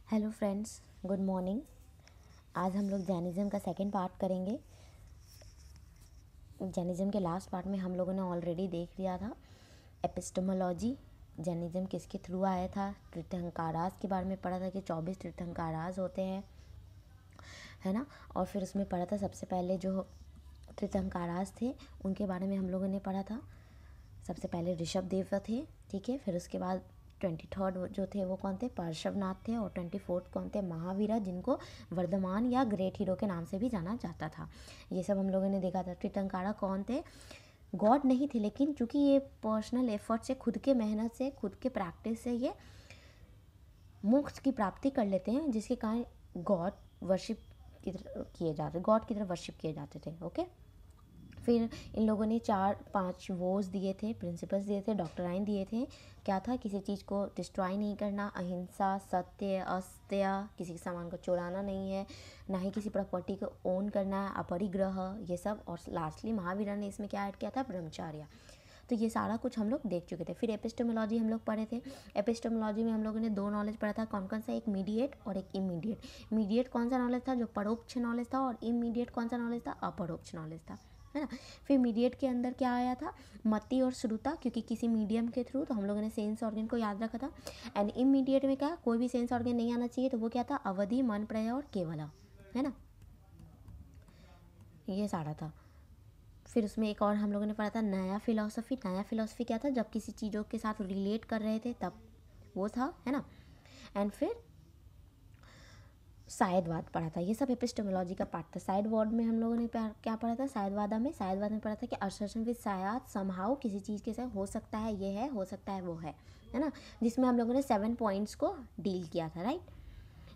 Hello friends, good morning. आज हम लोग जैनिज़्म का सेकंड पार्ट करेंगे। जैनिज़्म के लास्ट पार्ट में हम लोगों ने ऑलरेडी देख लिया था एपिस्टेमोलॉजी, जैनिज़्म किसके थ्रू आया था। तीर्थंकारास के बारे में पढ़ा था कि 24 तीर्थंकारास होते हैं, है ना। और फिर उसमें पढ़ा था सबसे पहले जो तीर्थंकारास थे उनके बारे में हम लोगों ने पढ़ा था। सबसे पहले ऋषभ देव थे, ठीक है। फिर उसके बाद 23rd जो थे वो कौन थे, पार्श्वनाथ थे। और 24th कौन थे, महावीरा, जिनको वर्धमान या ग्रेट हीरो के नाम से भी जाना जाता था। ये सब हम लोगों ने देखा था। तीर्थंकारा कौन थे, गॉड नहीं थे, लेकिन चूंकि ये पर्सनल एफर्ट से, खुद के मेहनत से, खुद के प्रैक्टिस से ये मोक्ष की प्राप्ति कर लेते हैं, जिसके कारण गॉड वर्शिप किए जाते, गॉड की तरफ वर्शिप किए जाते थे। ओके। फिर इन लोगों ने 4-5 वोज दिए थे, प्रिंसिपल्स दिए थे, डॉक्टराइन दिए थे। क्या था, किसी चीज़ को डिस्ट्रॉय नहीं करना, अहिंसा, सत्य, अस्त्य, किसी के सामान को चुराना नहीं है, ना ही किसी प्रॉपर्टी को ओन करना है, अपरिग्रह, ये सब। और लास्टली महावीरा ने इसमें क्या ऐड किया था, ब्रह्मचार्य। तो ये सारा कुछ हम लोग देख चुके थे। फिर एपिस्टेमोलॉजी हम लोग पढ़े थे। एपिस्टेमोलॉजी में हम लोगों ने 2 नॉलेज पढ़ा था। कौन कौन सा, एक मीडिएट और एक इमीडिएट। मीडिएट कौन सा नॉलेज था, जो परोक्ष नॉलेज था, और इमीडिएट कौन सा नॉलेज था, अपरोक्ष नॉलेज था, है ना। फिर मीडिएट के अंदर क्या आया था, मति और श्रुता, क्योंकि किसी मीडियम के थ्रू, तो हम लोगों ने सेंस ऑर्गन को याद रखा था। एंड इमीडिएट में क्या, कोई भी सेंस ऑर्गन नहीं आना चाहिए, तो वो क्या था, अवधि, मन, प्रय और केवला, है ना। ये सारा था। फिर उसमें एक और हम लोगों ने पढ़ा था नया फिलॉसफी। नया फिलॉसफी क्या था, जब किसी चीज़ों के साथ रिलेट कर रहे थे तब वो था, है ना। एंड फिर शायदवाद पढ़ा था। ये सब एपिस्टेमोलॉजी का पार्ट था। शायदवाद में हम लोगों ने क्या पढ़ा था, शायदवाद में पढ़ा था कि असर्शन विद शायद, समहाउ, किसी चीज़ के साथ हो सकता है ये है, हो सकता है वो है ना। जिसमें हम लोगों ने 7 पॉइंट्स को डील किया था, राइट।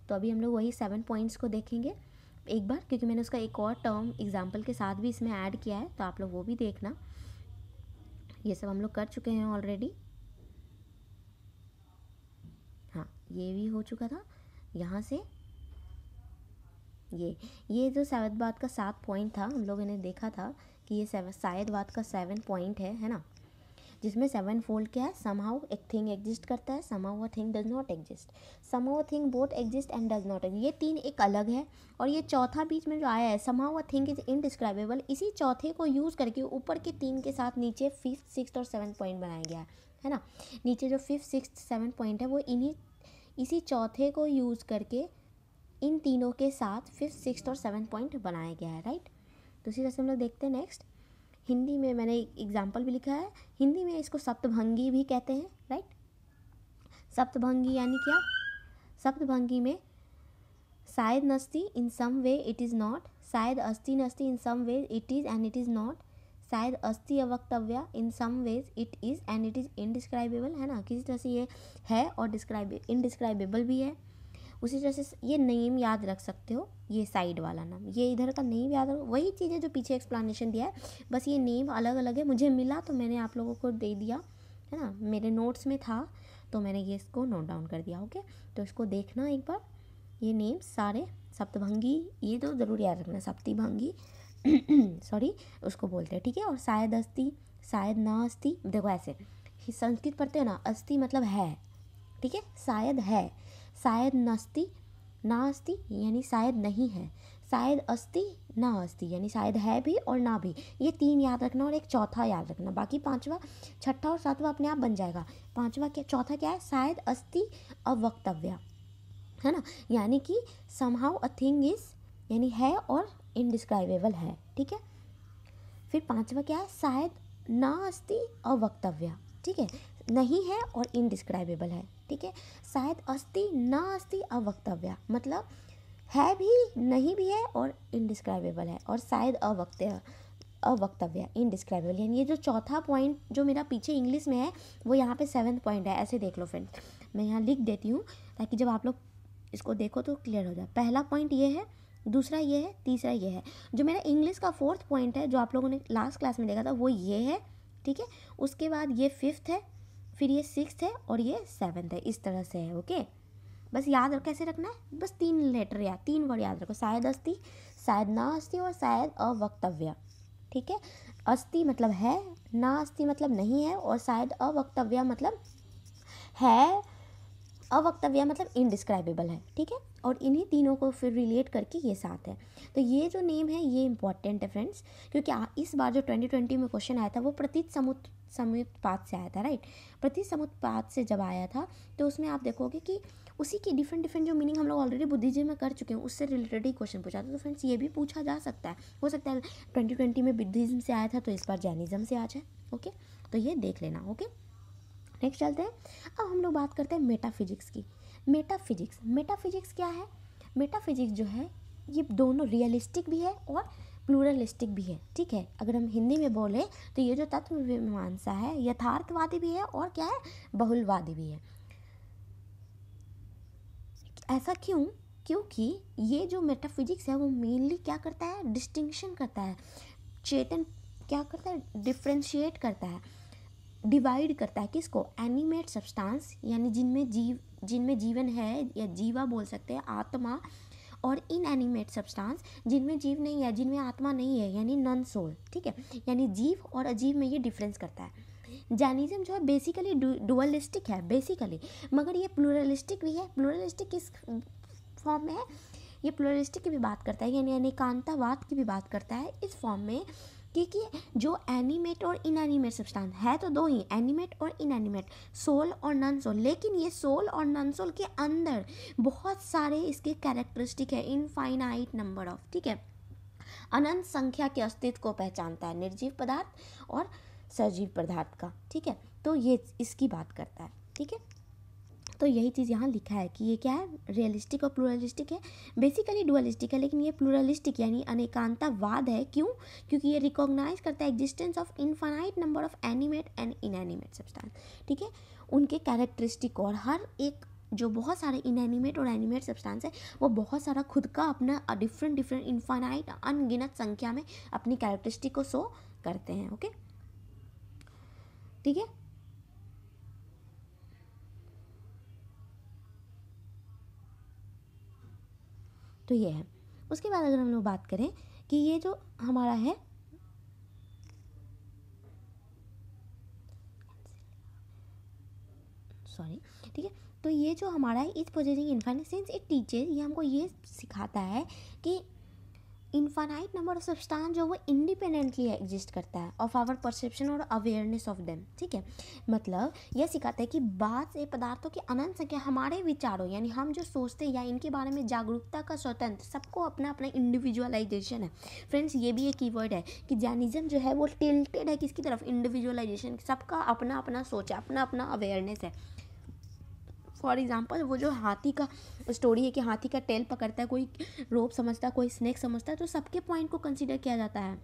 तो अभी हम लोग वही 7 पॉइंट्स को देखेंगे एक बार, क्योंकि मैंने उसका एक और टर्म एग्जाम्पल के साथ भी इसमें ऐड किया है, तो आप लोग वो भी देखना। ये सब हम लोग कर चुके हैं ऑलरेडी। हाँ, ये भी हो चुका था। यहाँ से ये जो शायदवाद का 7 पॉइंट था, हम लोगों ने देखा था कि ये शायदवाद का 7 पॉइंट है ना। जिसमें 7 फोल्ड क्या है, समहाउ एक थिंग एग्जिस्ट करता है, somehow a thing does not exist, somehow a thing both exist and does not exist. ये 3 एक अलग है, और ये चौथा बीच में जो आया है, somehow a thing is indescribable, इसी चौथे को यूज़ करके ऊपर के 3 के साथ नीचे 5th, 6th और 7th पॉइंट बनाया गया है ना। नीचे जो 5th, 6th, 7th पॉइंट है वो इसी चौथे को यूज़ करके इन तीनों के साथ 5th, 6th और 7th पॉइंट बनाया गया है, राइट। तो इसी तरह से हम लोग देखते हैं नेक्स्ट। हिंदी में मैंने एग्जाम्पल भी लिखा है। हिंदी में इसको सप्तभंगी भी कहते हैं, राइट। सप्तभंगी यानी क्या, सप्तभंगी में शायद नस्ती, in some way it is not, शायद अस्ति नस्ती, in some way it is and it is not, शायद अस्ति अवक्तव्य, in some ways it is and it is indescribable, है ना। किसी तरह से ये है और इनडिस्क्राइबेबल भी है। उसी तरह से ये नेम याद रख सकते हो, ये साइड वाला नाम, ये इधर का नेम याद रखो, वही चीज़ है जो पीछे एक्सप्लेनेशन दिया है, बस ये नेम अलग अलग है। मुझे मिला तो मैंने आप लोगों को दे दिया, है ना। मेरे नोट्स में था तो मैंने ये इसको नोट डाउन कर दिया। ओके, तो इसको देखना एक बार। ये नेम सारे सप्तभंगी, ये तो ज़रूर याद रखना, सप्तभंगी सॉरी उसको बोलते हैं, ठीक है। और शायद अस्ति, शायद ना अस्ति, देखो ऐसे संस्कृत पढ़ते हो ना, अस्ति मतलब है, ठीक है, शायद है, शायद नस्ति, ना अस्ति यानी शायद नहीं है, शायद अस्ति, ना अस्ति यानी शायद है भी और ना भी। ये 3 याद रखना और एक चौथा याद रखना, बाकी 5वां, 6ठा और 7वां अपने आप बन जाएगा। 5वां क्या, चौथा क्या है, शायद अस्ति अवक्तव्य, है ना। यानी कि समहाउ अ थिंग इज, यानी है और इनडिस्क्राइबेबल है, ठीक है। फिर 5वां क्या है, शायद ना अस्ति अवक्तव्य, ठीक है, नहीं है और इनडिस्क्राइबेबल है, ठीक है। शायद अस्ति ना अस्ति अवक्तव्य मतलब है भी, नहीं भी है और इनडिस्क्राइबेबल है। और शायद अवक्तव्य इनडिस्क्राइबेबल, यानी ये जो चौथा पॉइंट जो मेरा पीछे इंग्लिश में है वो यहाँ पे 7th पॉइंट है। ऐसे देख लो फ्रेंड्स, मैं यहाँ लिख देती हूँ ताकि जब आप लोग इसको देखो तो क्लियर हो जाए। पहला पॉइंट ये है, दूसरा ये है, तीसरा ये है। जो मेरा इंग्लिश का 4th पॉइंट है जो आप लोगों ने लास्ट क्लास में देखा था वो ये है, ठीक है। उसके बाद ये 5th है, फिर ये 6th है और ये 7th है, इस तरह से है। ओके, बस याद रख कैसे रखना है, बस 3 लेटर या 3 वर्ड याद रखो, शायद अस्ति, शायद ना अस्ति और शायद अवक्तव्य, ठीक है। अस्ति मतलब है, ना अस्ति मतलब नहीं है और शायद अवक्तव्य मतलब है अवक्तव्य मतलब इनडिस्क्राइबेबल है, ठीक है। और इन्हीं तीनों को फिर रिलेट करके ये 7 है। तो ये जो नेम है ये इंपॉर्टेंट है फ्रेंड्स, क्योंकि इस बार जो 2020 में क्वेश्चन आया था वो प्रतीत समुत्पाद से आया था, राइट। प्रतीत समुत्पाद से जब आया था तो उसमें आप देखोगे कि उसी की डिफरेंट डिफरेंट जो मीनिंग हम लोग ऑलरेडी बुद्धिज्म में कर चुके हैं उससे रिलेटेड ही क्वेश्चन पूछा था। तो फ्रेंड्स ये भी पूछा जा सकता है, हो सकता है 2020 में बुद्धिज्म से आया था तो इस बार जैनिज्म से आ जाए, ओके। तो ये देख लेना, ओके। नेक्स्ट चलते हैं। अब हम लोग बात करते हैं मेटाफिजिक्स की। मेटाफिजिक्स क्या है? मेटाफिजिक्स जो है ये दोनों रियलिस्टिक भी है और प्लूरलिस्टिक भी है, ठीक है। अगर हम हिंदी में बोले तो ये जो तत्व मीमांसा है यथार्थवादी भी है और क्या है, बहुलवादी भी है। ऐसा क्यों? क्योंकि ये जो मेटाफिजिक्स है वो मेनली क्या करता है, डिस्टिंक्शन करता है, चेतन क्या करता है, डिफ्रेंशिएट करता है, डिवाइड करता है किसको, एनिमेट सब्सटेंस यानी जिनमें जीवन है या जीवा बोल सकते हैं, आत्मा, और इनएनिमेट सब्सटेंस जिनमें जीव नहीं है, जिनमें आत्मा नहीं है, यानी नॉन सोल, ठीक है। यानी जीव और अजीव में ये डिफरेंस करता है। जैनिज्म जो है बेसिकली डुअलिस्टिक है बेसिकली, मगर ये प्लूरलिस्टिक भी है। प्लूरलिस्टिक किस फॉर्म में है, ये प्लूरलिस्टिक की भी बात करता है, यानी अनेकांतवाद की भी बात करता है इस फॉर्म में, क्योंकि जो एनिमेट और इनएनिमेट सब्सटेंस है तो दो ही, एनिमेट और इनएनिमेट, सोल और नॉन सोल। लेकिन ये सोल और नॉन सोल के अंदर बहुत सारे इसके कैरेक्टरिस्टिक है, इनफाइनाइट नंबर ऑफ, ठीक है, अनंत संख्या के अस्तित्व को पहचानता है निर्जीव पदार्थ और सजीव पदार्थ का, ठीक है। तो ये इसकी बात करता है, ठीक है। तो यही चीज़ यहाँ लिखा है कि ये क्या है, रियलिस्टिक और प्लूरलिस्टिक है। बेसिकली डुअलिस्टिक है लेकिन ये प्लूरलिस्टिक यानी अनेकांतवाद है। क्यों? क्योंकि ये रिकॉग्नाइज करता है existence of infinite number of animate and inanimate substance, ठीक है, उनके कैरेक्टरिस्टिक। और हर एक जो बहुत सारे इनएनिमेट और एनिमेट सब्सटेंस है वो बहुत सारा खुद का अपना डिफरेंट इनफाइनाइट अनगिनत संख्या में अपनी कैरेक्टरिस्टिक को शो करते हैं, ओके, ठीक है। तो ये है। उसके बाद अगर हम लोग बात करें कि ये जो हमारा है ठीक है, तो ये जो हमारा है इस possessing infinite since it teaches, ये हमको ये सिखाता है कि इनफाइनाइट नंबर ऑफ सब्सटेंस जो वो इंडिपेंडेंटली एग्जिस्ट करता है ऑफ आवर परसेप्शन और अवेयरनेस ऑफ देम, ठीक है। मतलब यह सिखाता है कि बाद से पदार्थों की अनंत संख्या हमारे विचारों यानी हम जो सोचते हैं या इनके बारे में जागरूकता का स्वतंत्र, सबको अपना अपना इंडिविजुअलाइजेशन है। फ्रेंड्स ये भी एक कीवर्ड है कि जैनिज्म जो है वो टिल्टेड है किसकी तरफ, इंडिविजुअलाइजेशन, सबका अपना अपना सोच है, अपना अपना अवेयरनेस है। फॉर एग्जाम्पल वो जो हाथी का स्टोरी है कि हाथी का टेल पकड़ता है, कोई रोप समझता है, कोई स्नेक समझता है, तो सबके पॉइंट को कंसीडर किया जाता है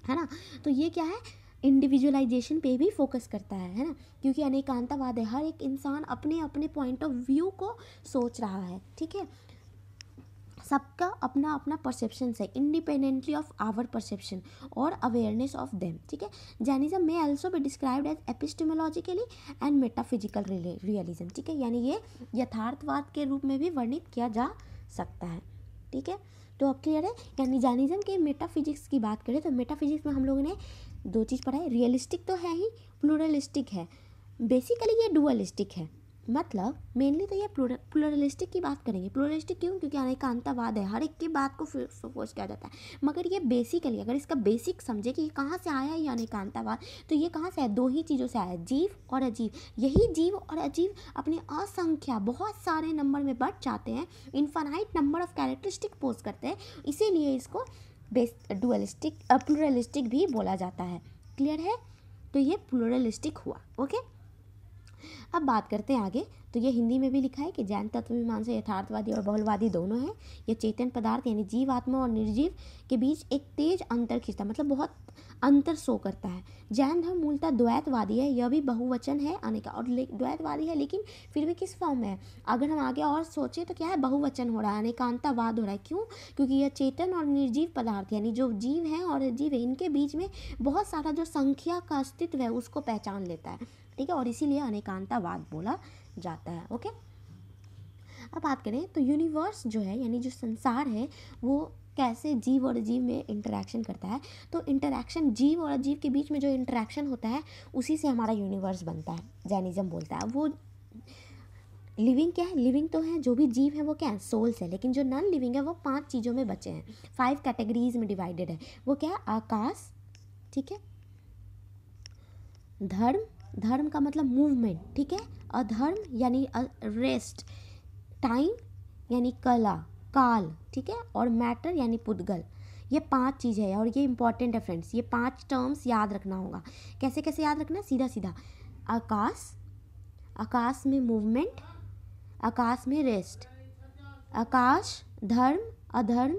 ना। तो ये क्या है, इंडिविजुअलाइजेशन पे भी फोकस करता है ना, क्योंकि अनेकांतवाद है, हर एक इंसान अपने अपने पॉइंट ऑफ व्यू को सोच रहा है, ठीक है। सबका अपना अपना परसेप्शन है, इंडिपेंडेंटली ऑफ आवर परसेप्शन और अवेयरनेस ऑफ देम, ठीक है। जैनिज्म में also be described as epistemologically and metaphysical realism, ठीक है, यानी ये यथार्थवाद के रूप में भी वर्णित किया जा सकता है, ठीक है। तो अब क्लियर है। यानी जैनिज्म के मेटाफिजिक्स की बात करें तो मेटाफिजिक्स में हम लोगों ने दो चीज़ पढ़ा है, रियलिस्टिक तो है ही, प्लूरलिस्टिक है। बेसिकली ये डुअलिस्टिक है, मतलब मेनली तो ये प्लूरलिस्टिक की बात करेंगे। प्लूरलिस्टिक क्यों? क्योंकि अनेकांतवाद है, हर एक की बात को फोकस किया जाता है। मगर ये बेसिकली अगर इसका बेसिक समझे कि ये कहाँ से आया ये अनेकांतवाद, तो ये कहाँ से है, दो ही चीज़ों से आया, जीव और अजीव। यही जीव और अजीव अपने असंख्या बहुत सारे नंबर में बढ़ जाते हैं, infinite number of characteristic pose करते हैं, इसीलिए इसको डुअलिस्टिक प्लूरलिस्टिक भी बोला जाता है। क्लियर है? तो ये प्लूरलिस्टिक हुआ, ओके। अब बात करते हैं आगे। तो ये हिंदी में भी लिखा है कि जैन तत्व मीमांसा यथार्थवादी और बहुलवादी दोनों हैं। ये चेतन पदार्थ यानी जीव आत्मा और निर्जीव के बीच एक तेज अंतर खींचता, मतलब बहुत अंतर शो करता है। जैन धर्म मूलतः द्वैतवादी है, यह भी बहुवचन है अनेका, और द्वैतवादी है लेकिन फिर भी किस फॉर्म में है? अगर हम आगे और सोचें तो क्या है, बहुवचन हो रहा है, अनेकांतवाद हो रहा है। क्यों? क्योंकि यह चेतन और निर्जीव पदार्थ यानी जो जीव हैं और अजीव है, इनके बीच में बहुत सारा जो संख्या का अस्तित्व है उसको पहचान लेता है, ठीक है, और इसीलिए अनेकांतवाद बोला जाता है, ओके। अब बात करें तो यूनिवर्स जो है यानी जो संसार है वो कैसे जीव और अजीव में इंटरेक्शन करता है। तो इंटरेक्शन जीव और अजीव के बीच में जो इंटरेक्शन होता है उसी से हमारा यूनिवर्स बनता है, जैनिज्म बोलता है। वो लिविंग क्या है, लिविंग तो है, जो भी जीव है वो क्या है, सोल्स है, लेकिन जो नॉन लिविंग है वो 5 चीज़ों में बचे हैं, 5 कैटेगरीज में डिवाइडेड है। वो क्या है, आकाश, ठीक है, धर्म, धर्म का मतलब मूवमेंट, ठीक है, अधर्म यानी रेस्ट, टाइम यानी कला, काल, ठीक है, और मैटर यानी पुद्गल। ये 5 चीज़ है और ये इंपॉर्टेंट है फ्रेंड्स, ये 5 टर्म्स याद रखना होगा। कैसे कैसे याद रखना, सीधा सीधा, आकाश, आकाश में मूवमेंट, आकाश में रेस्ट, आकाश, धर्म, अधर्म,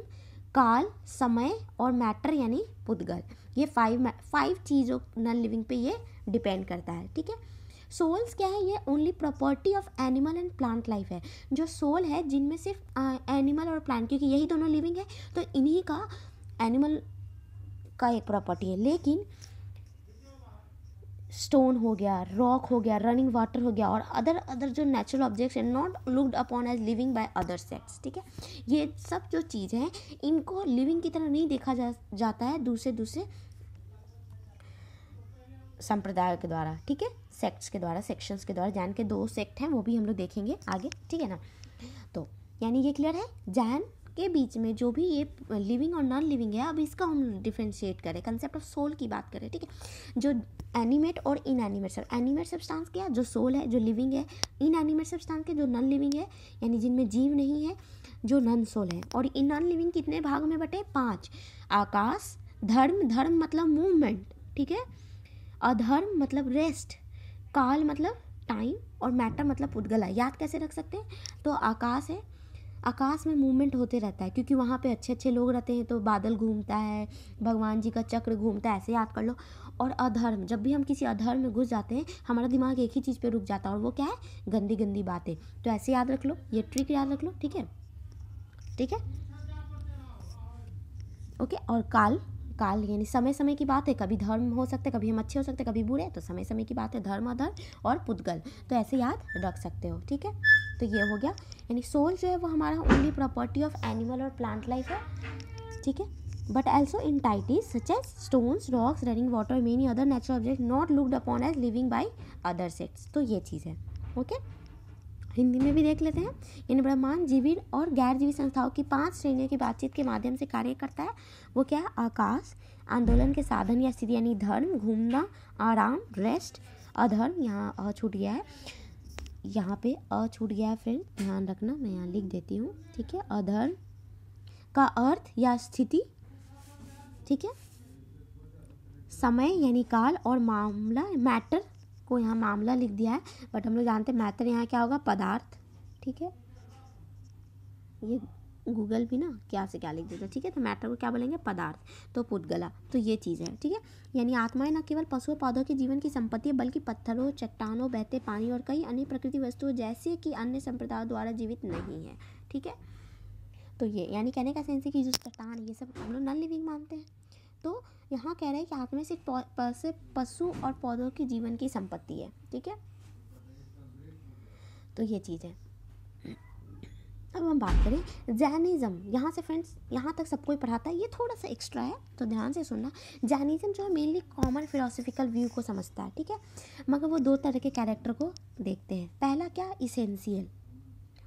काल, समय और मैटर यानी पुद्गल। ये 5 चीज़ों नॉन लिविंग पे ये डिपेंड करता है, ठीक है। सोल्स क्या है, ये only property of animal and plant life है। जो सोल है जिनमें सिर्फ एनिमल और प्लांट, क्योंकि यही दोनों लिविंग है तो इन्हीं का एनिमल का एक प्रॉपर्टी है। लेकिन स्टोन हो गया, रॉक हो गया, रनिंग वाटर हो गया और अदर जो नेचुरल ऑब्जेक्ट्स हैं not looked upon as living by other sex, ठीक है। ये सब जो चीज़ हैं इनको लिविंग की तरह नहीं देखा जाता है दूसरे संप्रदाय के द्वारा, ठीक है, सेक्ट्स के द्वारा, सेक्शंस के द्वारा। जैन के 2 सेक्ट हैं, वो भी हम लोग देखेंगे आगे, ठीक है ना। तो यानी ये क्लियर है, जैन के बीच में जो भी ये लिविंग और नॉन लिविंग है, अब इसका हम डिफ्रेंशिएट करें, कंसेप्ट ऑफ सोल की बात करें, ठीक है। जो एनिमेट और इनएनिमेट सब, एनिमेट सब्सटेंस क्या, जो सोल है, जो लिविंग है, इनएनिमेट सब्सटेंस के जो नॉन लिविंग है, यानी जिनमें जीव नहीं है, जो नॉन सोल है। और इन नॉन लिविंग कितने भाग में बटे, 5, आकाश, धर्म, धर्म मतलब मूवमेंट, ठीक है, अधर्म मतलब रेस्ट, काल मतलब टाइम और मैटर मतलब पुद्गला। याद कैसे रख सकते हैं, तो आकाश है, आकाश में मूवमेंट होते रहता है क्योंकि वहाँ पे अच्छे अच्छे लोग रहते हैं, तो बादल घूमता है, भगवान जी का चक्र घूमता है, ऐसे याद कर लो। और अधर्म, जब भी हम किसी अधर्म में घुस जाते हैं हमारा दिमाग एक ही चीज़ पे रुक जाता है और वो क्या है, गंदी गंदी बातें। तो ऐसे याद रख लो, ये ट्रिक याद रख लो, ठीक है, ठीक है, ओके। और काल, काल यानी समय समय की बात है, कभी धर्म हो सकते, कभी हम अच्छे हो सकते, कभी बुरे, तो समय समय की बात है, धर्म, अधर्म और पुद्गल। तो ऐसे याद रख सकते हो, ठीक है। तो ये हो गया, यानी सोल जो है वो हमारा ओनली प्रॉपर्टी ऑफ एनिमल और प्लांट लाइफ है, ठीक है। But also in entities such as stones, rocks, running water, many other natural object not looked upon as living by other sects. तो ये चीज़ है, ओके। हिंदी में भी देख लेते हैं। यानी ब्रह्मांड जीवित और गैर जीवित संस्थाओं की 5 श्रेणियों की बातचीत के माध्यम से कार्य करता है। वो क्या है, आकाश, आंदोलन के साधन या स्थिति यानी धर्म, घूमना, आराम, रेस्ट, अधर्म, यहाँ अ छूट गया है, यहाँ पे अ छूट गया है फ्रेंड, ध्यान रखना, मैं यहाँ लिख देती हूँ, ठीक है। अधर्म का अर्थ या स्थिति, ठीक है, समय यानी काल और मामला, मैटर को यहाँ मामला लिख दिया है, बट हम लोग जानते हैं मैटर यहाँ क्या होगा, पदार्थ, ठीक है। ये गूगल भी ना क्या से क्या लिख देता है, ठीक है। तो मैटर को क्या बोलेंगे, पदार्थ, तो पुद्गला। तो ये चीज़ है, ठीक है। यानी आत्माएं न केवल पशुओं पौधों के जीवन की संपत्ति है, बल्कि पत्थरों, चट्टानों, बहते पानी और कई अन्य प्रकृति वस्तुओं जैसे कि अन्य संप्रदायों द्वारा जीवित नहीं है, ठीक है। तो ये यानी कहने का सेंस है कि जो चट्टान ये सब हम लोग नॉन लिविंग मानते हैं। तो यहाँ कह रहे हैं कि आत्मा सिर्फ पशु और पौधों की जीवन की संपत्ति है, ठीक है। तो ये चीज़ है। अब हम बात करें जैनिज़्म, यहाँ से फ्रेंड्स यहाँ तक सब कोई पढ़ाता है, ये थोड़ा सा एक्स्ट्रा है तो ध्यान से सुनना। जैनिज़्म जो है मेनली कॉमन फिलोसफिकल व्यू को समझता है, ठीक है, मगर वो 2 तरह के कैरेक्टर को देखते हैं। पहला क्या, इसेंशियल,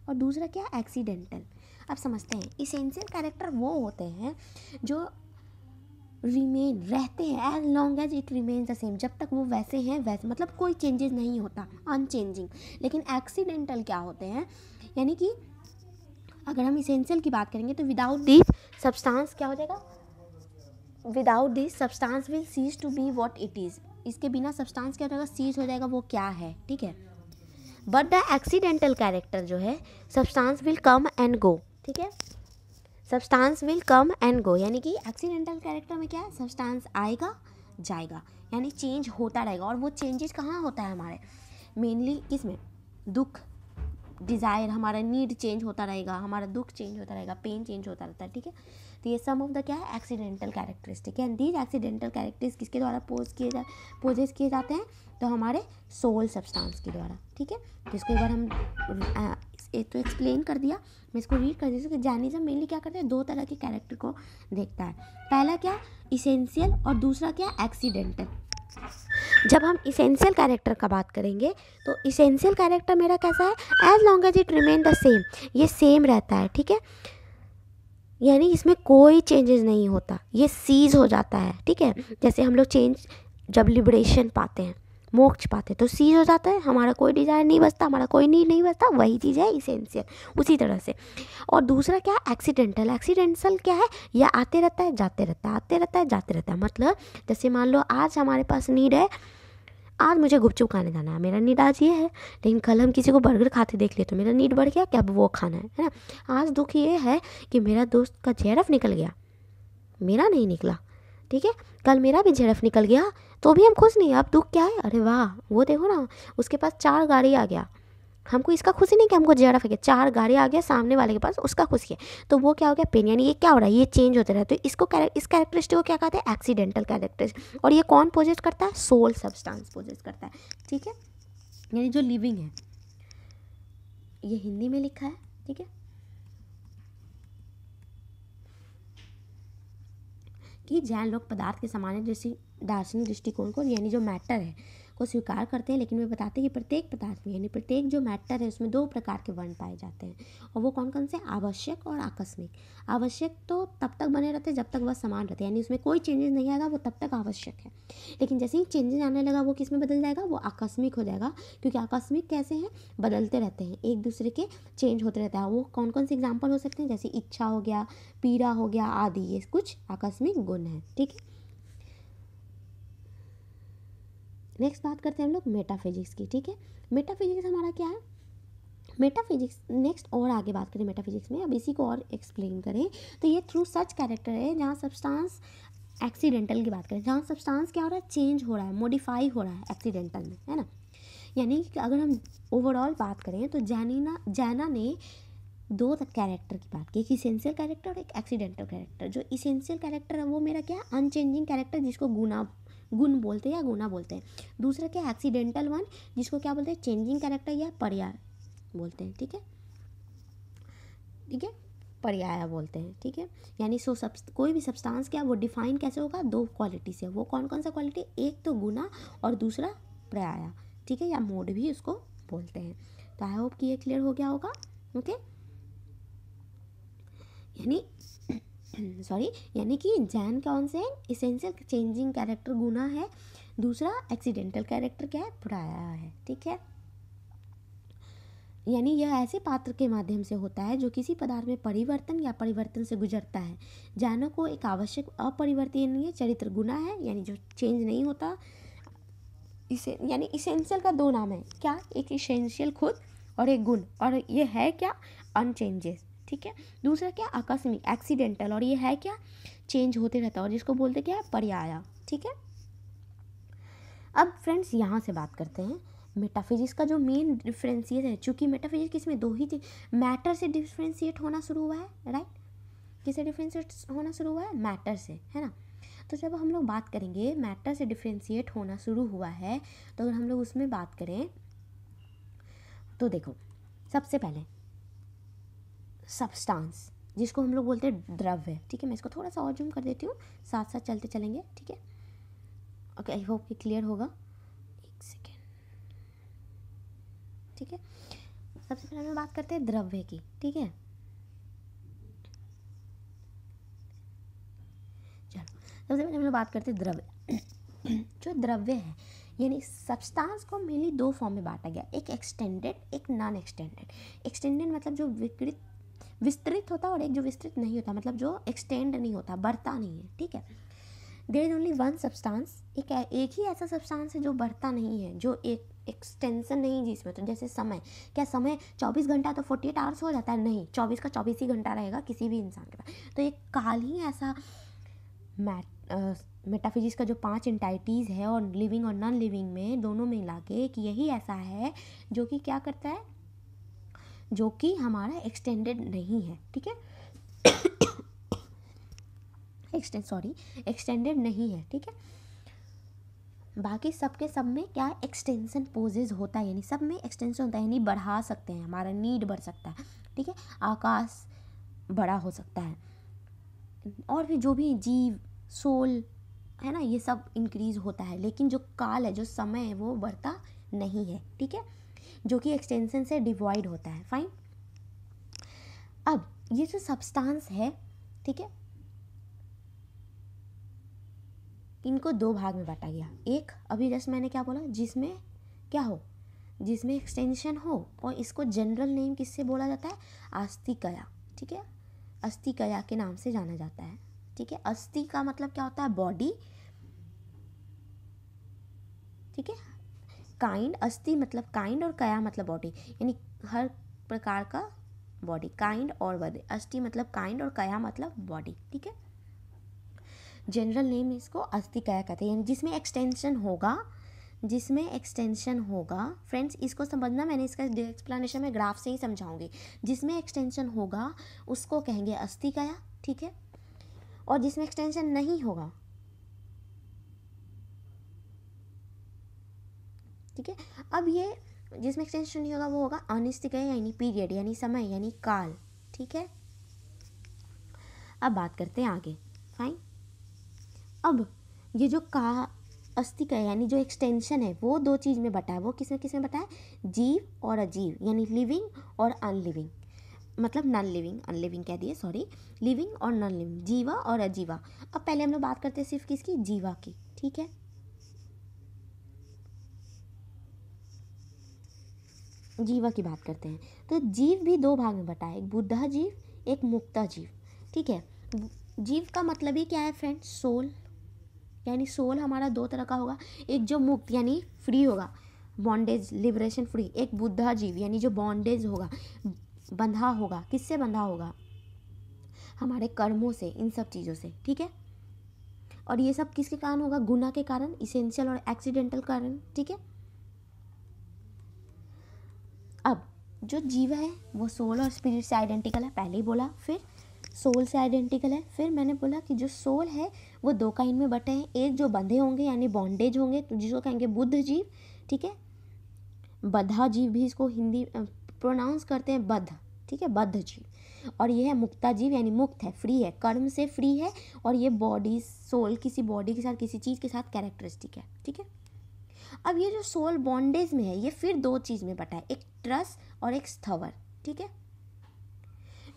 और दूसरा क्या, एक्सीडेंटल। अब समझते हैं, इसेंशियल कैरेक्टर वो होते हैं जो रिमेन, रहते हैं as long as it remains the same, जब तक वो वैसे हैं वैसे, मतलब कोई चेंजेस नहीं होता, अनचेंजिंग। लेकिन एक्सीडेंटल क्या होते हैं, यानी कि अगर हम इसेंशियल की बात करेंगे तो विदाउट दिस सब्सटेंस क्या हो जाएगा, without this substance will cease to be what it is, इसके बिना सब्सटेंस क्या हो जाएगा, सीज हो जाएगा, वो क्या है, ठीक है। बट द एक्सीडेंटल कैरेक्टर जो है, substance will come and go, ठीक है, substance will come and go, यानी कि एक्सीडेंटल कैरेक्टर में क्या है, सब्सटेंस आएगा जाएगा, यानी चेंज होता रहेगा। और वो चेंजेस कहाँ होता है हमारे, मेनली किसमें, दुख, डिज़ायर, हमारा नीड चेंज होता रहेगा, हमारा दुख चेंज होता रहेगा, पेन चेंज होता रहता है, ठीक है। तो ये सम ऑफ द क्या है, एक्सीडेंटल कैरेक्टरिस्टिक है। एंड दीज एक्सीडेंटल कैरेक्टरिस्टिक किसके द्वारा पोजेस किए जाते हैं, तो हमारे सोल सब्सटेंस के द्वारा, ठीक है। तो इसको एक बार हम तो एक्सप्लेन कर दिया, मैं इसको रीड कर देती हूँ कि जैनिज़्म मेनली क्या करते हैं, 2 तरह के कैरेक्टर को देखता है। पहला क्या, इसेंशियल, और दूसरा क्या, एक्सीडेंटल। जब हम इसेंशियल कैरेक्टर का बात करेंगे तो इसेंशियल कैरेक्टर मेरा कैसा है, as long as it remain the same, ये सेम रहता है, ठीक है, यानी इसमें कोई चेंजेस नहीं होता, ये सीज हो जाता है, ठीक है। जैसे हम लोग चेंज जब लिबरेशन पाते हैं, मोक्ष पाते हैं, तो सीज हो जाता है, हमारा कोई डिज़ायर नहीं बचता, हमारा कोई नीड नहीं बचता, वही चीज़ है इसेंशियल, उसी तरह से। और दूसरा क्या है, एक्सीडेंटल। एक्सीडेंटल क्या है, यह आते रहता है जाते रहता है, आते रहता है जाते रहता है। मतलब जैसे मान लो आज हमारे पास नीड है, आज मुझे गुपचुप खाने जाना है, मेरा नीड आज ये है, लेकिन कल हम किसी को बर्गर खाते देख लिए तो मेरा नीड बढ़ गया कि अब वो खाना है ना। आज दुख ये है कि मेरा दोस्त का जेरफ निकल गया, मेरा नहीं निकला, ठीक है, कल मेरा भी जेरफ निकल गया तो भी हम खुश नहीं। अब दुख क्या है, अरे वाह वो देखो ना, उसके पास 4 गाड़ी आ गया, हमको इसका खुशी नहीं कि हमको जेरफ है, 4 गाड़ी आ गया सामने वाले के पास, उसका खुशी है, तो वो क्या हो गया, पेन। यानी ये क्या हो रहा है, ये चेंज होते रहते, तो इसको इस कैरेक्टरिस्टिक को क्या कहते हैं, एक्सीडेंटल कैरेक्टरिस्टिक। और ये कौन पोजेस करता है, सोल सब्सटेंस पोजेस करता है, ठीक है, यानी जो लिविंग है। ये हिंदी में लिखा है, ठीक है, कि जैन लोग पदार्थ के सामान्य दार्शनिक दृष्टिकोण को, यानी जो मैटर है को स्वीकार करते हैं, लेकिन वे बताते हैं कि प्रत्येक पदार्थ में, यानी प्रत्येक जो मैटर है उसमें 2 प्रकार के वर्ण पाए जाते हैं, और वो कौन कौन से, आवश्यक और आकस्मिक। आवश्यक तो तब तक बने रहते हैं जब तक वह समान रहते हैं, यानी उसमें कोई चेंजेस नहीं आएगा, वो तब तक आवश्यक है। लेकिन जैसे ही चेंजेस आने लगा वो किस में बदल जाएगा, वो आकस्मिक हो जाएगा, क्योंकि आकस्मिक कैसे हैं, बदलते रहते हैं, एक दूसरे के चेंज होते रहता है। वो कौन कौन से एग्जाम्पल हो सकते हैं, जैसे इच्छा हो गया, पीड़ा हो गया आदि, ये कुछ आकस्मिक गुण हैं, ठीक है। नेक्स्ट बात करते हैं हम लोग मेटाफिजिक्स की, ठीक है। मेटाफिजिक्स हमारा क्या है, मेटाफिजिक्स नेक्स्ट और आगे बात करें मेटाफिजिक्स में, अब इसी को और एक्सप्लेन करें तो ये थ्रू सच कैरेक्टर है जहाँ सब्सटेंस, एक्सीडेंटल की बात करें जहाँ सब्सटेंस क्या हो रहा है, चेंज हो रहा है, मॉडिफाई हो रहा है एक्सीडेंटल में, है ना। यानी कि अगर हम ओवरऑल बात करें तो जैना ने 2 कैरेक्टर की बात की, एक इसेंशियल कैरेक्टर और एक एक्सीडेंटल कैरेक्टर। जो इसेंशियल कैरेक्टर है वो मेरा क्या है, अनचेंजिंग कैरेक्टर, जिसको गुण बोलते हैं या गुना बोलते हैं। दूसरा क्या, एक्सीडेंटल वन, जिसको क्या बोलते हैं, चेंजिंग कैरेक्टर या पर्याय बोलते हैं, ठीक है, ठीक है, पर्याय बोलते हैं, ठीक है। यानी कोई भी सब्सटेंस क्या वो डिफाइन कैसे होगा, 2 क्वालिटी से। वो कौन कौन सा क्वालिटी, एक तो गुना और दूसरा पर्याय, ठीक है, या मोड भी उसको बोलते हैं। तो आई होप कि ये क्लियर हो गया होगा, ओके। यानी यानी कि जैन कौन से इसेंशियल चेंजिंग कैरेक्टर गुना है, दूसरा एक्सीडेंटल कैरेक्टर क्या है, पर्याय है, ठीक है। यानी यह ऐसे पात्र के माध्यम से होता है जो किसी पदार्थ में परिवर्तन या परिवर्तन से गुजरता है। जैनों को एक आवश्यक अपरिवर्तनीय चरित्र गुना है, यानी जो चेंज नहीं होता। इसे यानी इसेंशियल का 2 नाम है, क्या, एक इसेंशियल खुद और एक गुण, और ये है क्या, अनचेंजेस, ठीक है। दूसरा क्या, आकस्मिक एक्सीडेंटल, और ये है क्या, चेंज होते रहता है, और जिसको बोलते क्या है, पर्याय, ठीक है। अब फ्रेंड्स यहाँ से बात करते हैं मेटाफिजिक्स का जो मेन डिफ्रेंशिएट है, चूँकि मेटाफिजिक्स इसमें 2 ही मैटर से डिफ्रेंशिएट होना शुरू हुआ है, राइट, किससे डिफ्रेंशिएट होना शुरू हुआ है, मैटर से, है ना। तो जब हम लोग बात करेंगे मैटर से डिफ्रेंशिएट होना शुरू हुआ है, तो अगर हम लोग उसमें बात करें तो देखो, सबसे पहले सब्सटेंस, जिसको हम लोग बोलते हैं द्रव्य, ठीक है। मैं इसको थोड़ा सा और जूम कर देती हूँ, साथ साथ चलते चलेंगे, ठीक है, ओके, आई होप कि क्लियर होगा, एक सेकेंड, ठीक है। सबसे पहले हम बात करते हैं द्रव्य की, ठीक है। चलो सबसे पहले हम लोग बात करते हैं द्रव्य। जो द्रव्य है, यानी सब्सटेंस को मेनली 2 फॉर्म में बांटा गया, एक एक्सटेंडेड, एक नॉन एक्सटेंडेड। एक्सटेंडेड मतलब जो विस्तृत होता है, और एक जो विस्तृत नहीं होता, मतलब जो एक्सटेंड नहीं होता, बढ़ता नहीं है, ठीक है। There is only one substance, एक ही ऐसा सब्सटेंस है जो बढ़ता नहीं है, जो एक एक्सटेंशन नहीं जिसमें, तो जैसे समय, क्या समय 24 घंटा तो 48 आवर्स हो जाता है, नहीं, 24 का 24 ही घंटा रहेगा किसी भी इंसान के पास। तो एक काल ही ऐसा मेटाफिजिक्स का जो 5 एंटाइटीज़ है, और लिविंग और नॉन लिविंग में दोनों में लाके कि यही ऐसा है जो कि क्या करता है, जो कि हमारा एक्सटेंडेड नहीं है, ठीक है, एक्सटेंडेड नहीं है, ठीक है। बाकी सबके सब में क्या एक्सटेंशन पोजेज होता है, यानी सब में एक्सटेंशन होता है, यानी बढ़ा सकते हैं, हमारा नीड बढ़ सकता है, ठीक है, आकाश बड़ा हो सकता है, और भी जो भी जीव, सोल, है ना, ये सब इंक्रीज होता है, लेकिन जो काल है, जो समय है, वो बढ़ता नहीं है, ठीक है, जो कि एक्सटेंशन से डिवाइड होता है। फाइन। अब ये जो सब्सटेंस है, ठीक है, इनको दो भाग में बांटा गया। एक अभी जस्ट मैंने क्या बोला, जिसमें क्या हो, जिसमें एक्सटेंशन हो, और इसको जनरल नेम किससे बोला जाता है, अस्थिकया, ठीक है, अस्थिकया के नाम से जाना जाता है, ठीक है। अस्थि का मतलब क्या होता है, बॉडी, ठीक है, काइंड, अस्थि मतलब काइंड और कया मतलब बॉडी, यानी हर प्रकार का बॉडी, काइंड और बॉडी, अस्थि मतलब काइंड और कया मतलब बॉडी, ठीक है। जनरल नेम इसको अस्थिकया कहते हैं, यानी जिसमें एक्सटेंशन होगा, जिसमें एक्सटेंशन होगा, फ्रेंड्स इसको समझना, मैंने इसका एक्सप्लेनेशन में ग्राफ से ही समझाऊंगी। जिसमें एक्सटेंशन होगा उसको कहेंगे अस्थिकया, ठीक है, और जिसमें एक्सटेंशन नहीं होगा, ठीक है, अब ये जिसमें एक्सटेंशन नहीं होगा वो होगा अनिश्चितकाय, यानी पीरियड, यानी समय, यानी काल, ठीक है। अब बात करते हैं आगे। फाइन। अब ये जो का अस्थिकय यानी जो एक्सटेंशन है वो दो चीज़ में बटा है। वो किस में बटा है, जीव और अजीव, यानी लिविंग और अनलिविंग, मतलब नॉन लिविंग, अनलिविंग कह दिए, सॉरी, लिविंग और नॉन लिविंग, जीवा और अजीवा। अब पहले हम लोग बात करते हैं सिर्फ किसकी, जीवा की, ठीक है। जीवा की बात करते हैं, तो जीव भी दो भाग में बटा है, एक बुद्धा जीव, एक मुक्ता जीव, ठीक है। जीव का मतलब ही क्या है फ्रेंड, सोल, यानी सोल हमारा दो तरह का होगा, एक जो मुक्त यानी फ्री होगा, बॉन्डेज लिबरेशन फ्री, एक बुद्धा जीव यानी जो बॉन्डेज होगा, बंधा होगा, किससे बंधा होगा, हमारे कर्मों से, इन सब चीज़ों से, ठीक है। और ये सब किसके कारण होगा, गुना के कारण, इसेंशियल और एक्सीडेंटल कारण, ठीक है। अब जो जीव है वो सोल और स्पिरिट से आइडेंटिकल है, पहले ही बोला, फिर सोल से आइडेंटिकल है, फिर मैंने बोला कि जो सोल है वो दो काइंड में बटे हैं, एक जो बंधे होंगे यानी बॉन्डेज होंगे, तो जिसको कहेंगे बुद्ध जीव, ठीक है, बद्धा जीव भी इसको हिंदी प्रोनाउंस करते हैं बद्ध, ठीक है, बद्ध जीव। और ये है मुक्ता जीव, यानी मुक्त है, फ्री है, कर्म से फ्री है, और ये बॉडी सोल किसी बॉडी के साथ, किसी चीज़ के साथ कैरेक्टरिस्टिक है, ठीक है। अब ये जो सोल बॉन्डेज में है ये फिर दो चीज़ में बटा है, एक ट्रस और एक स्थवर, ठीक है।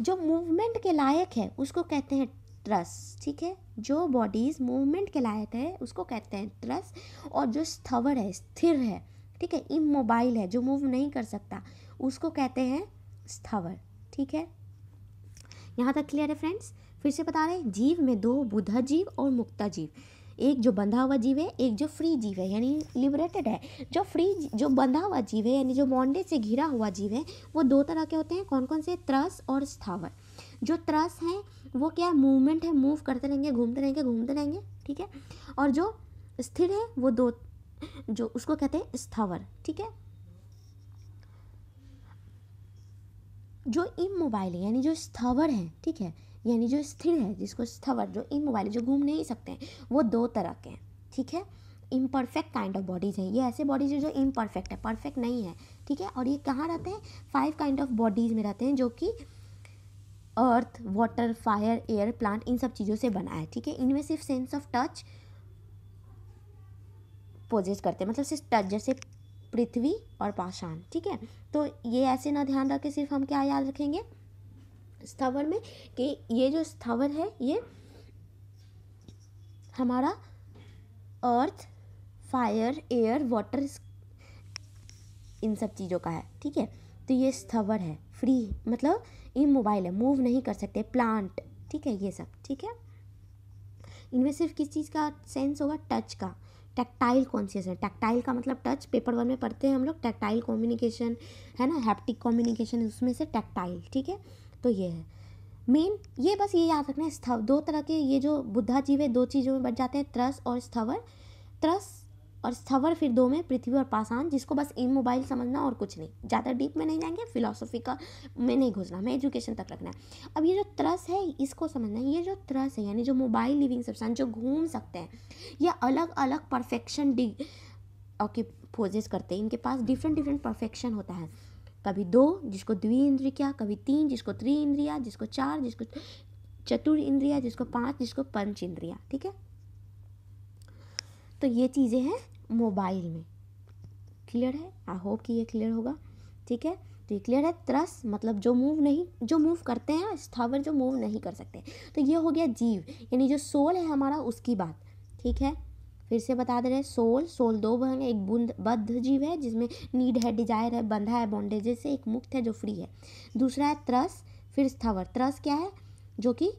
जो मूवमेंट के लायक है उसको कहते हैं ट्रस, ठीक है, जो बॉडीज मूवमेंट के लायक है उसको कहते हैं ट्रस, और जो स्थवर है, स्थिर है, ठीक है, इमोबाइल है, जो मूव नहीं कर सकता, उसको कहते हैं स्थवर, ठीक है। यहाँ तक क्लियर है फ्रेंड्स। फिर से बता रहे हैं, जीव में दो, बुद्धा जीव और मुक्ता जीव, एक जो बंधा हुआ जीव है, एक जो फ्री जीव है यानी लिबरेटेड है। जो बंधा हुआ जीव है यानी जो बॉन्डेज से घिरा हुआ जीव है वो दो तरह के होते हैं, कौन कौन से, त्रस और स्थावर। जो त्रस है वो क्या, मूवमेंट है, मूव करते रहेंगे, घूमते रहेंगे, ठीक है। और जो स्थिर है वो दो, जो उसको कहते हैं स्थावर, ठीक है। जो इमोबाइल है यानी जो स्थावर है, ठीक है, यानी जो स्थिर है, जिसको स्थवर, जो इमोबाइल जो घूम नहीं सकते हैं, वो दो तरह के हैं, ठीक है। इम्परफेक्ट काइंड ऑफ बॉडीज़ हैं, ये ऐसे बॉडीज है जो इम्परफेक्ट है, परफेक्ट नहीं है, ठीक है। और ये कहाँ रहते हैं, 5 काइंड ऑफ बॉडीज़ में रहते हैं, जो कि अर्थ, वाटर, फायर, एयर, प्लांट, इन सब चीज़ों से बना है, ठीक है। इनमें सिर्फ सेंस ऑफ टच पोजेस करते हैं, मतलब सिर्फ टच, जैसे पृथ्वी और पाषाण, ठीक है। तो ये ऐसे ना ध्यान रखें, सिर्फ हम क्या याद रखेंगे स्थवर में, कि ये जो स्थवर है ये हमारा अर्थ, फायर, एयर, वाटर, इन सब चीज़ों का है, ठीक है। तो ये स्थवर है, फ्री मतलब इमोबाइल है, मूव नहीं कर सकते, प्लांट, ठीक है, ये सब, ठीक है। इनमें सिर्फ किस चीज़ का सेंस होगा, टच का, टैक्टाइल कॉन्शियसनेस। टैक्टाइल का मतलब टच, पेपर 1 में पढ़ते हैं हम लोग, टैक्टाइल कम्युनिकेशन है ना, हैप्टिक कम्युनिकेशन, उसमें से टैक्टाइल, ठीक है। तो ये है मेन, ये बस ये याद रखना है, स्थव दो तरह के, ये जो बुद्धा जीव है दो चीज़ों में बच जाते हैं, त्रस और स्थवर। त्रस और स्थवर फिर दो में, पृथ्वी और पाषाण, जिसको बस इमोबाइल समझना और कुछ नहीं, ज़्यादा डीप में नहीं जाएंगे, फिलॉसफी का में नहीं घुसना, हमें एजुकेशन तक रखना है। अब ये जो त्रस है इसको समझना है, ये जो त्रस है यानी जो मोबाइल लिविंग सब्सटेंस जो घूम सकते हैं, ये अलग अलग परफेक्शन ओके पोजेस करते हैं, इनके पास डिफरेंट परफेक्शन होता है, कभी 2 जिसको द्विइंद्रिया, कभी 3 जिसको त्रिइंद्रिया, जिसको 4 जिसको चतुर इंद्रिया, जिसको 5 जिसको पंच इंद्रिया, ठीक है। तो ये चीज़ें हैं मोबाइल में। क्लियर है? आई होप कि ये क्लियर होगा। ठीक है, तो ये क्लियर है। त्रस मतलब जो मूव करते हैं, स्थावर जो मूव नहीं कर सकते। तो ये हो गया जीव, यानी जो सोल है हमारा उसकी बात। ठीक है, फिर से बता दे रहे हैं, सोल दो भाग है, एक बद्ध जीव है जिसमें नीड है, डिजायर है, बंधा है बॉन्डेज से, एक मुक्त है जो फ्री है। दूसरा है त्रस, फिर स्थावर। त्रस क्या है? जो कि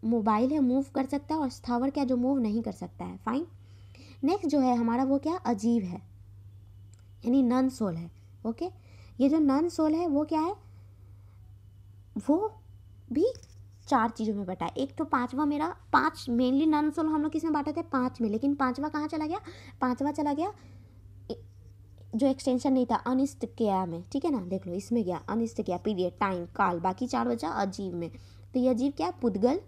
मोबाइल है, मूव कर सकता है, और स्थावर क्या, जो मूव नहीं कर सकता है। फाइन। नेक्स्ट जो है हमारा वो क्या, अजीव है, यानी नॉन सोल है। ओके, ये जो नॉन सोल है वो क्या है, वो भी 4 चीज़ों में बटा है। एक तो पांचवा मेरा, 5 मेनली नॉन सोल हम लोग किस में बांटे थे, 5 में, लेकिन पांचवा कहाँ चला गया, पांचवा चला गया जो एक्सटेंशन नहीं था, अनिष्ट क्रिया में। ठीक है ना, देख लो इसमें गया अनिष्ट क्रिया, पीरियड, टाइम, काल, बाकी 4 बचा अजीव में। तो ये अजीव क्या है, पुद्गल,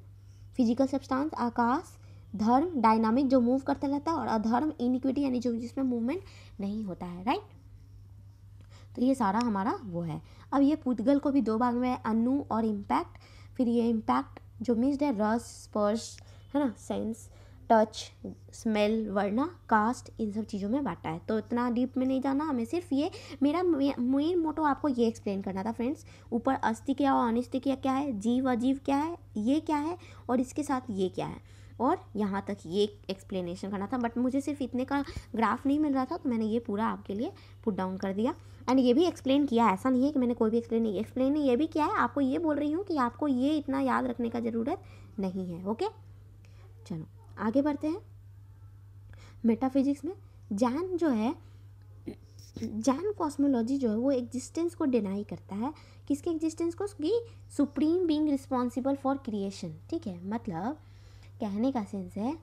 फिजिकल सब्सटेंस, आकाश, धर्म डायनामिक जो मूव करता रहता है, और अधर्म इनिक्विटी यानी जो जिसमें मूवमेंट नहीं होता है। राइट, तो ये सारा हमारा वो है। अब ये पुद्गल को भी 2 भाग में, अनु और इम्पैक्ट। फिर ये इम्पैक्ट जो मिक्स्ड है, रस, स्पर्श, है ना, सेंस, टच, स्मेल, वर्ना, कास्ट, इन सब चीज़ों में बांटा है। तो इतना डीप में नहीं जाना हमें, सिर्फ ये मेरा मेन मोटो आपको ये एक्सप्लेन करना था फ्रेंड्स। ऊपर अस्थि क्या और अनिष्ट क्या है, जीव अजीव क्या है, ये क्या है, और इसके साथ ये क्या है, और यहाँ तक ये एक्सप्लेनेशन करना था। बट मुझे सिर्फ इतने का ग्राफ नहीं मिल रहा था, तो मैंने ये पूरा आपके लिए पुट डाउन कर दिया। एंड ये भी एक्सप्लेन किया, ऐसा नहीं है कि मैंने कोई भी एक्सप्लेन ये भी किया है। आपको ये बोल रही हूँ कि आपको ये इतना याद रखने का ज़रूरत नहीं है। ओके, चलो आगे बढ़ते हैं। मेटाफिजिक्स में जैन जो है, जैन कॉस्मोलॉजी जो है वो एग्जिस्टेंस को डिनाई करता है। किसके एग्जिस्टेंस को, कि supreme being responsible for creation. ठीक है, मतलब कहने का सेंस है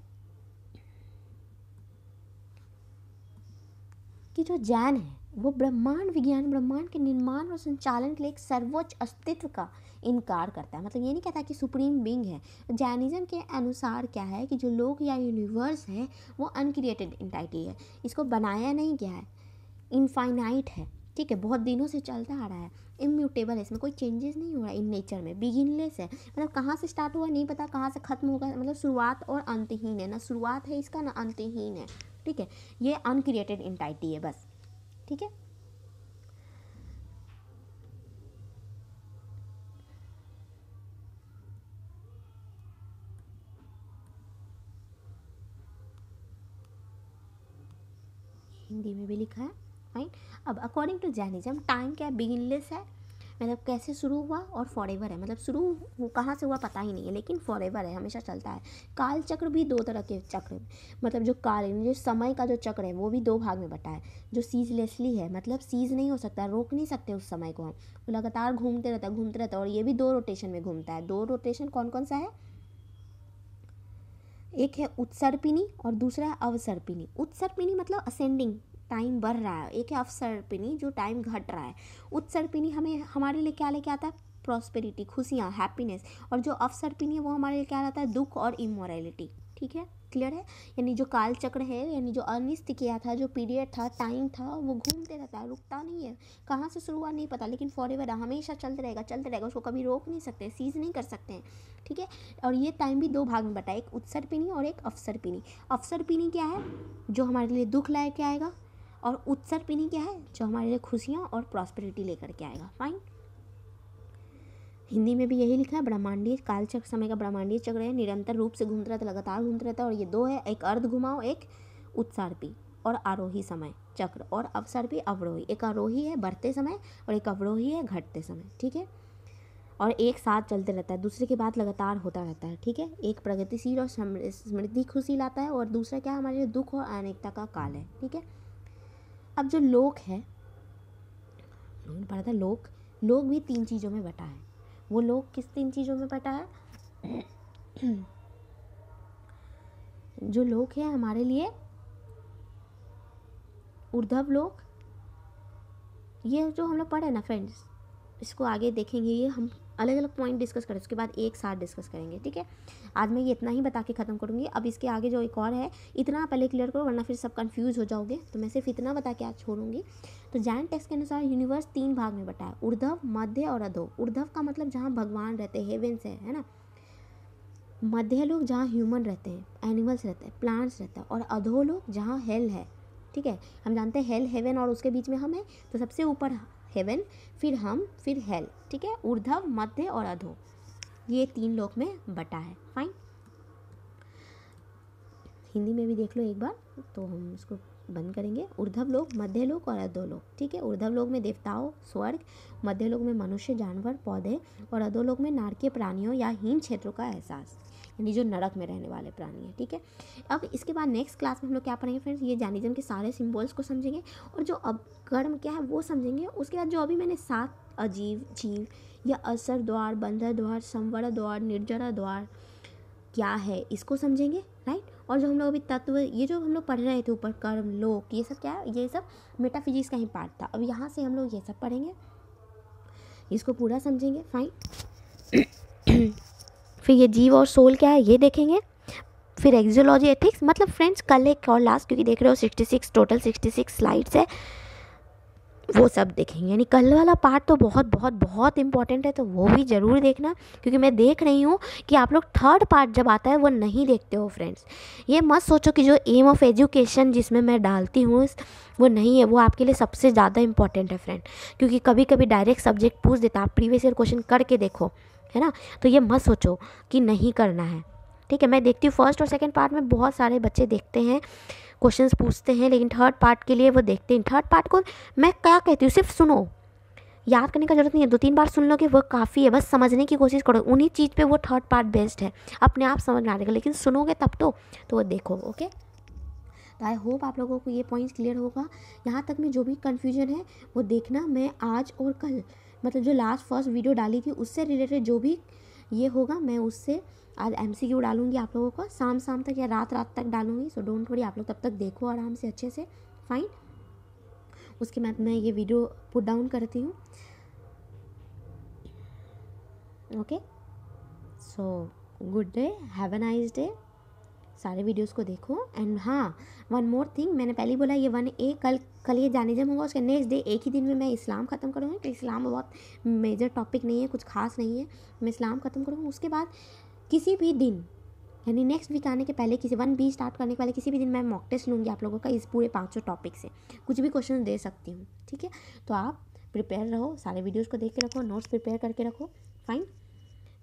कि जो जैन है वो ब्रह्मांड विज्ञान, ब्रह्मांड के निर्माण और संचालन के लिए एक सर्वोच्च अस्तित्व का इनकार करता है। मतलब ये नहीं कहता कि सुप्रीम बीइंग है। जैनिज्म के अनुसार क्या है कि जो लोक या यूनिवर्स है वो अनक्रिएटेड एंटिटी है, इसको बनाया नहीं गया है, इनफाइनाइट है। ठीक है, बहुत दिनों से चलता आ रहा है, इम्यूटेबल है, इसमें कोई चेंजेस नहीं हो रहा है इन नेचर में, बिगिनलेस है। मतलब कहाँ से स्टार्ट हुआ नहीं पता, कहाँ से खत्म होगा, मतलब शुरुआत और अंतहीन है, ना शुरुआत है इसका ना अंतहीन है। ठीक है, ये अनक्रिएटेड एंटिटी है बस। ठीक है, हिंदी में भी लिखा है। फाइन। अब अकॉर्डिंग टू जैनिज्म टाइम क्या है, बिगिनलेस है, मतलब कैसे शुरू हुआ, और फॉरएवर है, मतलब शुरू कहाँ से हुआ पता ही नहीं है, लेकिन फॉरएवर है, हमेशा चलता है। काल चक्र भी 2 तरह के चक्र, मतलब जो काल जो समय का जो चक्र है वो भी 2 भाग में बटा है। जो सीजलेसली है, मतलब सीज नहीं हो सकता, रोक नहीं सकते उस समय को हम, वो लगातार घूमते रहता है, और ये भी 2 रोटेशन में घूमता है। 2 रोटेशन कौन कौन सा है, एक है उत्सर्पिणी और दूसरा है अवसर्पिणी। उत्सर्पिणी मतलब असेंडिंग, टाइम बढ़ रहा है, एक है अवसर्पिणी जो टाइम घट रहा है। उत्सर्पिणी हमें हमारे लिए क्या लेके आता है, प्रॉस्पेरिटी, खुशियाँ, हैप्पीनेस, और जो अवसर्पिणी है वो हमारे लिए क्या लाता है, दुख और इमोरलिटी। ठीक है, क्लियर है। यानी जो काल चक्र है, यानी जो अनिष्ट किया था, जो पीरियड था, टाइम था, वो घूमते रहता है, रुकता नहीं है। कहाँ से शुरू हुआ नहीं पता, लेकिन फॉरएवर हमेशा चलते रहेगा, उसको कभी रोक नहीं सकते, सीज नहीं कर सकते हैं। ठीक है, और ये टाइम भी 2 भाग में बटा है, एक उत्सर्पिणी और एक अवसर्पिणी। अवसर्पिणी क्या है, जो हमारे लिए दुख लायक आएगा, और उत्सर्पिणी क्या है, जो हमारे लिए खुशियाँ और प्रॉस्पेरिटी लेकर के आएगा। फाइन। हिंदी में भी यही लिखा है, ब्रह्मांडीय काल चक्र समय का ब्रह्मांडीय चक्र है, निरंतर रूप से घूमता रहता है, लगातार घूमता रहता है, और ये 2 है, एक अर्ध घुमाओ, एक उत्सर्पी और आरोही समय चक्र, और अवसर्पी अवरोही। एक आरोही है बढ़ते समय और एक अवरोही है घटते समय। ठीक है, और एक साथ चलते रहता है, दूसरे के बाद लगातार होता रहता है। ठीक है, एक प्रगतिशील और समृद्धि खुशी लाता है, और दूसरा क्या हमारे लिए दुख और अनेकता का काल है। ठीक है, अब जो लोक है, लोगों ने पढ़ा था लोक, लोक भी 3 चीज़ों में बटा है। वो लोक किस 3 चीज़ों में बटा है, जो लोक है हमारे लिए ऊर्ध्व लोक, ये जो हम लोग पढ़े ना फ्रेंड्स, इसको आगे देखेंगे, ये हम अलग अलग पॉइंट डिस्कस करें, उसके बाद एक साथ डिस्कस करेंगे। ठीक है, आज मैं ये इतना ही बता के ख़त्म करूँगी। अब इसके आगे जो एक और है, इतना पहले क्लियर करो वरना फिर सब कंफ्यूज हो जाओगे, तो मैं सिर्फ इतना बता के आज छोड़ूंगी। तो जैन टेक्स्ट के अनुसार यूनिवर्स 3 भाग में बटा है, ऊर्ध्व, मध्य और अधो। ऊर्ध्व का मतलब जहाँ भगवान रहते हैं, हेवेंस है ना, मध्यलोक जहाँ ह्यूमन रहते हैं, एनिमल्स रहते हैं, प्लांट्स रहता है, और अधोलोक जहाँ हेल है, ठीक है। हम जानते हैं हेल, हेवन, और उसके बीच में हम हैं, तो सबसे ऊपर हेवन, फिर हम, फिर हेल, ठीक है। ऊर्ध्व, मध्य और अधो, ये 3 लोक में बटा है। फाइन, हिंदी में भी देख लो एक बार, तो हम इसको बंद करेंगे। ऊर्ध्व लोक, मध्य लोक और अधोलोक, ठीक है। ऊर्ध्व लोक में देवताओं, स्वर्ग, मध्य लोक में मनुष्य, जानवर, पौधे, और अधोलोक में नारकीय प्राणियों या हीन क्षेत्रों का एहसास, यानी जो नरक में रहने वाले प्राणी हैं, ठीक है। अब इसके बाद नेक्स्ट क्लास में हम लोग क्या पढ़ेंगे फ्रेंड्स, ये जैनिज्म के सारे सिम्बल्स को समझेंगे, और जो अब कर्म क्या है वो समझेंगे। उसके बाद जो अभी मैंने 7 अजीव, जीव या असर द्वार, बंधर द्वार, संवर द्वार, निर्जरा द्वार क्या है इसको समझेंगे, राइट। और जो हम लोग अभी तत्व, ये जो हम लोग पढ़ रहे थे ऊपर, कर्म, लोक, ये सब क्या है, ये सब मेटाफिजिक्स का ही पार्ट था। अब यहाँ से हम लोग ये सब पढ़ेंगे, इसको पूरा समझेंगे। फाइन, फिर ये जीव और सोल क्या है ये देखेंगे, फिर एक्जियोलॉजी, एथिक्स, मतलब फ्रेंड्स कल एक और लास्ट, क्योंकि देख रहे हो 66 टोटल 66 स्लाइड्स है, वो सब देखेंगे। यानी कल वाला पार्ट तो बहुत बहुत बहुत इंपॉर्टेंट है, तो वो भी ज़रूर देखना, क्योंकि मैं देख रही हूँ कि आप लोग थर्ड पार्ट जब आता है वो नहीं देखते हो फ्रेंड्स। ये मत सोचो कि जो एम ऑफ एजुकेशन जिसमें मैं डालती हूँ वो नहीं है, वो आपके लिए सबसे ज़्यादा इंपॉर्टेंट है फ्रेंड, क्योंकि कभी कभी डायरेक्ट सब्जेक्ट पूछ देता, आप प्रीवियस ईयर क्वेश्चन करके देखो, है ना। तो ये मत सोचो कि नहीं करना है, ठीक है। मैं देखती हूँ फर्स्ट और सेकेंड पार्ट में बहुत सारे बच्चे देखते हैं, क्वेश्चंस पूछते हैं, लेकिन थर्ड पार्ट के लिए वो देखते हैं। थर्ड पार्ट को मैं क्या कहती हूँ, सिर्फ सुनो, याद करने का जरूरत नहीं है, 2-3 बार सुन लोगे वो काफ़ी है, बस समझने की कोशिश करो, उन्हीं चीज़ पे वो थर्ड पार्ट बेस्ड है, अपने आप समझ में आने का, लेकिन सुनोगे तब तो वो देखो, ओके। तो आई होप आप लोगों को ये पॉइंट्स क्लियर होगा। यहाँ तक में जो भी कन्फ्यूजन है वो देखना, मैं आज और कल, मतलब जो लास्ट फर्स्ट वीडियो डाली थी उससे रिलेटेड जो भी ये होगा, मैं उससे आज MCQ डालूंगी आप लोगों का, शाम तक या रात तक डालूंगी। सो डोंट वरी, आप लोग तब तक देखो आराम से अच्छे से। फाइन, उसके बाद मैं ये वीडियो पुट डाउन करती हूँ, okay. So good day, have a nice day, सारे वीडियोस को देखो। एंड हाँ, वन मोर थिंग, मैंने पहले ही बोला ये 1A कल ये जैनिज्म होगा, उसके नेक्स्ट डे एक ही दिन में मैं इस्लाम ख़त्म करूँगी। तो इस्लाम बहुत मेजर टॉपिक नहीं है, कुछ खास नहीं है, मैं इस्लाम ख़त्म करूँगी। उसके बाद किसी भी दिन, यानी नेक्स्ट वीक आने के पहले, किसी 1B स्टार्ट करने के पहले किसी भी दिन मैं मॉक टेस्ट लूँगी आप लोगों का, इस पूरे 500 टॉपिक से कुछ भी क्वेश्चन दे सकती हूँ, ठीक है। तो आप प्रिपेयर रहो, सारे वीडियोज़ को देख के रखो, नोट्स प्रिपेयर करके रखो। Fine,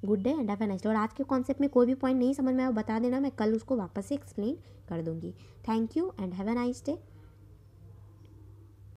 good day and have a nice day. और आज के कॉन्सेप्ट में कोई भी पॉइंट नहीं समझ में आया बता देना, मैं कल उसको वापस से एक्सप्लेन कर दूँगी। Thank you and have a nice day.